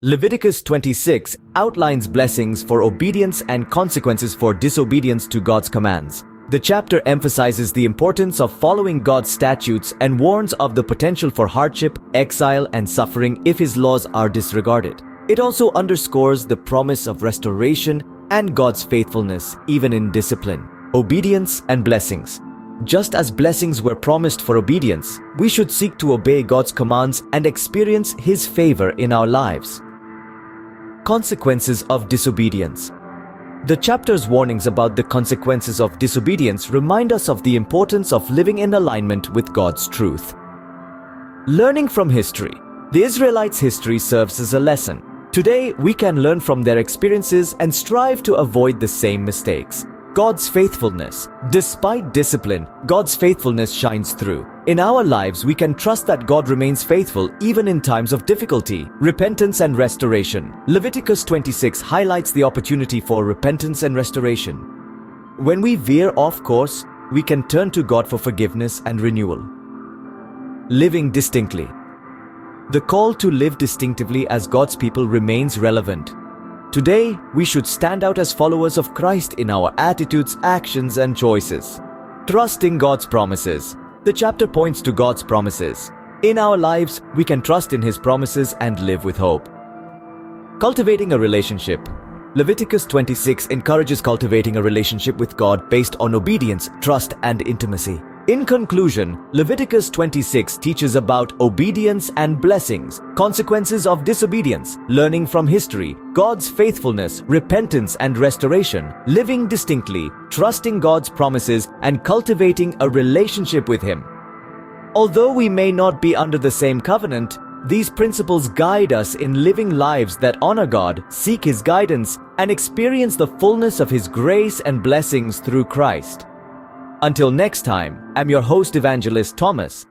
Leviticus 26 outlines blessings for obedience and consequences for disobedience to God's commands. The chapter emphasizes the importance of following God's statutes and warns of the potential for hardship, exile, and suffering if His laws are disregarded. It also underscores the promise of restoration and God's faithfulness even in discipline, obedience, and blessings. Just as blessings were promised for obedience, we should seek to obey God's commands and experience His favor in our lives. Consequences of disobedience. The chapter's warnings about the consequences of disobedience remind us of the importance of living in alignment with God's truth. Learning from history. The Israelites' history serves as a lesson. Today, we can learn from their experiences and strive to avoid the same mistakes. God's faithfulness. Despite discipline, God's faithfulness shines through. In our lives, we can trust that God remains faithful even in times of difficulty, repentance, and restoration. Leviticus 26 highlights the opportunity for repentance and restoration. When we veer off course, we can turn to God for forgiveness and renewal. Living distinctly. The call to live distinctively as God's people remains relevant. Today, we should stand out as followers of Christ in our attitudes, actions, and choices. Trusting God's promises. The chapter points to God's promises. In our lives, we can trust in His promises and live with hope. Cultivating a relationship. Leviticus 26 encourages cultivating a relationship with God based on obedience, trust, and intimacy. In conclusion, Leviticus 26 teaches about obedience and blessings, consequences of disobedience, learning from history, God's faithfulness, repentance and restoration, living distinctly, trusting God's promises, and cultivating a relationship with Him. Although we may not be under the same covenant, these principles guide us in living lives that honor God, seek His guidance, and experience the fullness of His grace and blessings through Christ. Until next time, I'm your host, Evangelist Thomas.